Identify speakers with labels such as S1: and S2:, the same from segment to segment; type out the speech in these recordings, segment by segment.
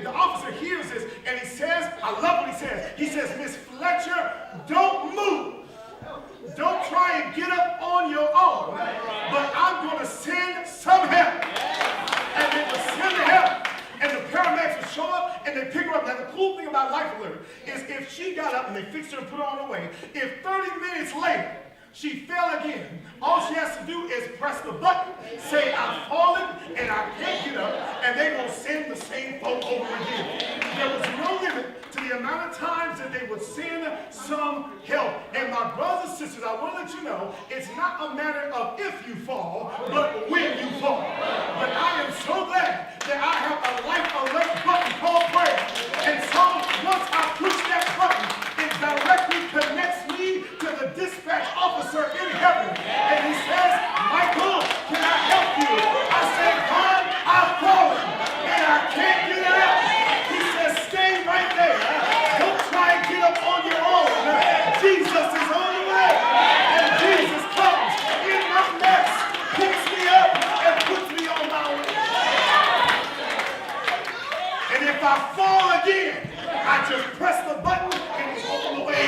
S1: the officer hears this, and he says, I love what he says. He says, Miss Fletcher, don't move. Don't try and get up on your own, but I'm going to send some help. And they will send the help. And the paramedics will show up and they pick her up. Now, the cool thing about Life Alert is if she got up and they fixed her and put her on her way, if 30 minutes later she fell again, all she has to do is press the button, say, I've fallen and I can't get up, and they're going to send the same folk over again. There was no limit to the amount of times that they would send some help. And my brothers and sisters, I want to let you know, it's not a matter of if you fall, but when you fall. But I am so glad that I have a Life Alert button called prayer. And so once I push that button, it directly connects me to the dispatch officer in heaven. And he says, Michael, can I help you? I say, God, I've fallen and I can't get it up. He says, stay right there. Don't try and get up on your own. Jesus is on the way. And Jesus comes in my mess, picks me up, and puts me on my way. And if I fall again, I just press the button and he's on the way.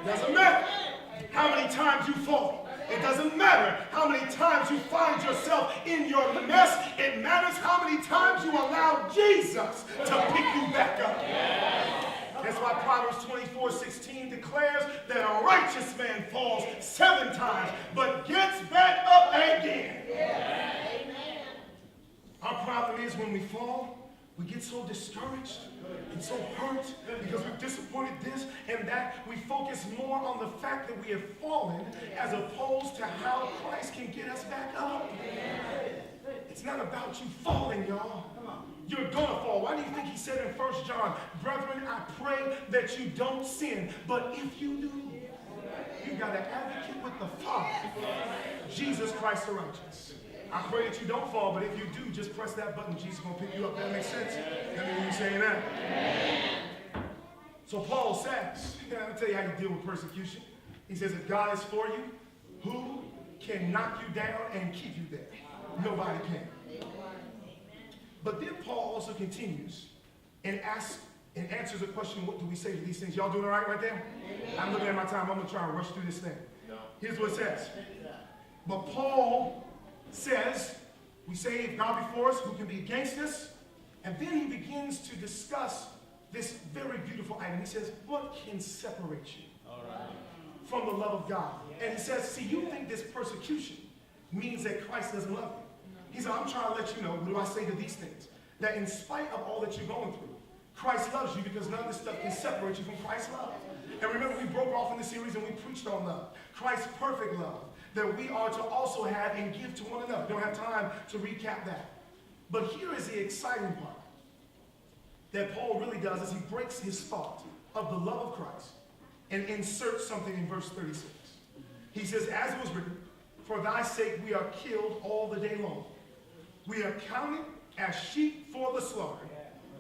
S1: Doesn't matter how many times you fall. It doesn't matter how many times you find yourself in your mess. It matters how many times you allow Jesus to pick you back up. That's why Proverbs 24:16 declares that a righteous man falls 7 times, but gets back up again. Our problem is when we fall, we get so discouraged and so hurt because we've disappointed this and that. We focus more on the fact that we have fallen as opposed to how Christ can get us back up. It's not about you falling, y'all. You're going to fall. Why do you think he said in 1 John, brethren, I pray that you don't sin, but if you do, you've got an advocate with the Father, Jesus Christ the righteous. I pray that you don't fall, but if you do, just press that button. Jesus is going to pick you up. That makes sense? I mean, you saying that? So Paul says, I'll tell you how you deal with persecution. He says, if God is for you, who can knock you down and keep you there? Nobody can. But then Paul also continues and asks and answers a question, what do we say to these things? Y'all doing all right there? I'm looking at my time. I'm going to try and rush through this thing. Here's what it says. But Paul says, we say, if God be for us, who can be against us? And then he begins to discuss this very beautiful item. He says, what can separate you from the love of God? And he says, see, you think this persecution means that Christ doesn't love you. He said, I'm trying to let you know, what do I say to these things? That in spite of all that you're going through, Christ loves you because none of this stuff can separate you from Christ's love. And remember, we broke off in the series and we preached on love. Christ's perfect love that we are to also have and give to one another. We don't have time to recap that. But here is the exciting part that Paul really does is he breaks his thought of the love of Christ and inserts something in verse 36. He says, as it was written, for thy sake we are killed all the day long. We are counted as sheep for the slaughter.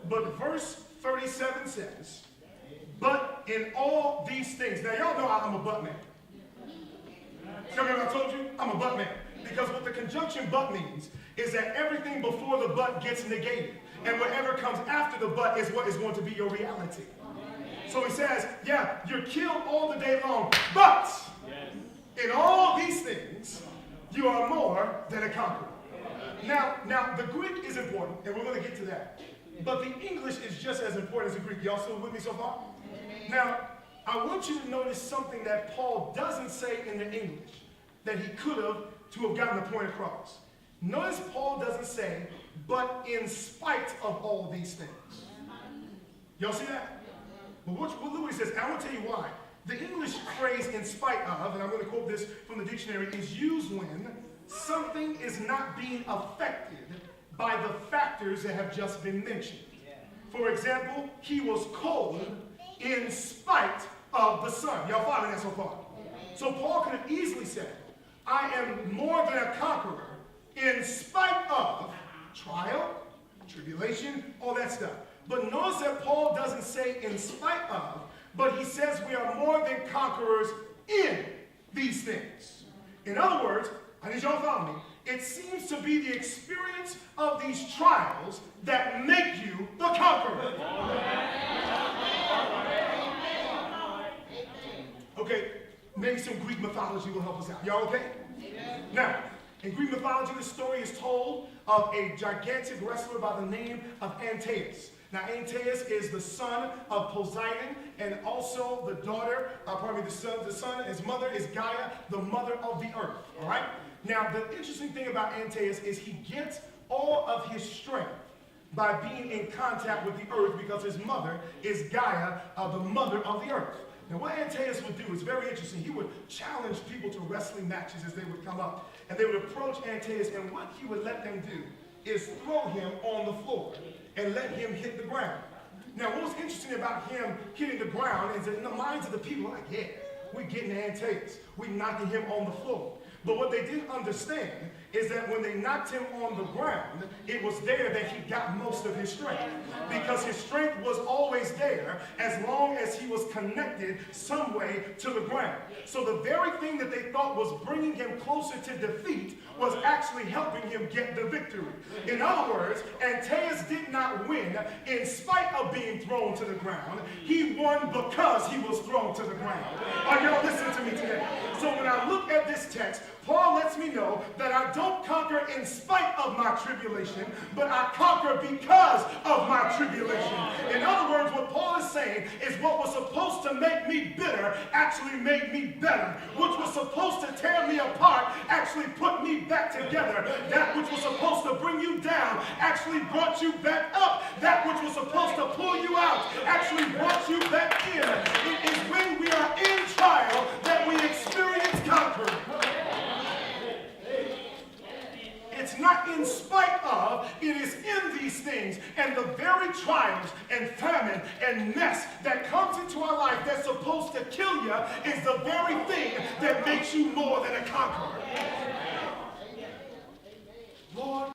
S1: But verse 37 says, but in all these things. Now y'all know I'm a but man. Remember I told you? I'm a but man. Because what the conjunction but means is that everything before the but gets negated. And whatever comes after the but is what is going to be your reality. So he says, yeah, you're killed all the day long, but in all these things, you are more than a conqueror. Now, the Greek is important, and we're going to get to that. But the English is just as important as the Greek. Y'all still with me so far? Now, I want you to notice something that Paul doesn't say in the English that he could have to have gotten the point across. Notice Paul doesn't say, but in spite of all these things. Y'all see that? But look what he says. And I want to tell you why. The English phrase in spite of, and I'm going to quote this from the dictionary, is used when something is not being affected by the factors that have just been mentioned. For example, he was cold in spite of the sun. Y'all following that so far? So Paul could have easily said, I am more than a conqueror in spite of trial, tribulation, all that stuff. But notice that Paul doesn't say in spite of, but he says we are more than conquerors in these things. In other words, I need y'all to follow me. It seems to be the experience of these trials that make you the conqueror. Okay, maybe some Greek mythology will help us out. Y'all okay? Now, in Greek mythology, the story is told of a gigantic wrestler by the name of Antaeus. Now, Antaeus is the son of Poseidon, and also the daughter, the son, his mother is Gaia, the mother of the earth, all right? Now, the interesting thing about Antaeus is he gets all of his strength by being in contact with the earth because his mother is Gaia, the mother of the earth. Now, what Antaeus would do is very interesting. He would challenge people to wrestling matches as they would come up, and they would approach Antaeus, and what he would let them do is throw him on the floor and let him hit the ground. Now, what was interesting about him hitting the ground is that in the minds of the people, like, yeah, we're getting Antaeus. We're knocking him on the floor. But what they didn't understand is that when they knocked him on the ground, it was there that he got most of his strength. Because his strength was always there as long as he was connected some way to the ground. So the very thing that they thought was bringing him closer to defeat was actually helping him get the victory. In other words, Antaeus did not win in spite of being thrown to the ground. He won because he was thrown to the ground. Are y'all listening to me today? So when I look at this text, Paul lets me know that I don't conquer in spite of my tribulation, but I conquer because of my tribulation. In other words, what Paul is saying is what was supposed to make me bitter actually made me better. Which was supposed to tear me apart actually put me back together. That which was supposed to bring you down actually brought you back up. That which was supposed to pull you out actually brought you back in. It is when we are in trial that we experience conquering. It's not in spite of, it is in these things. And the very trials and famine and mess that comes into our life that's supposed to kill you is the very thing that makes you more than a conqueror. Lord,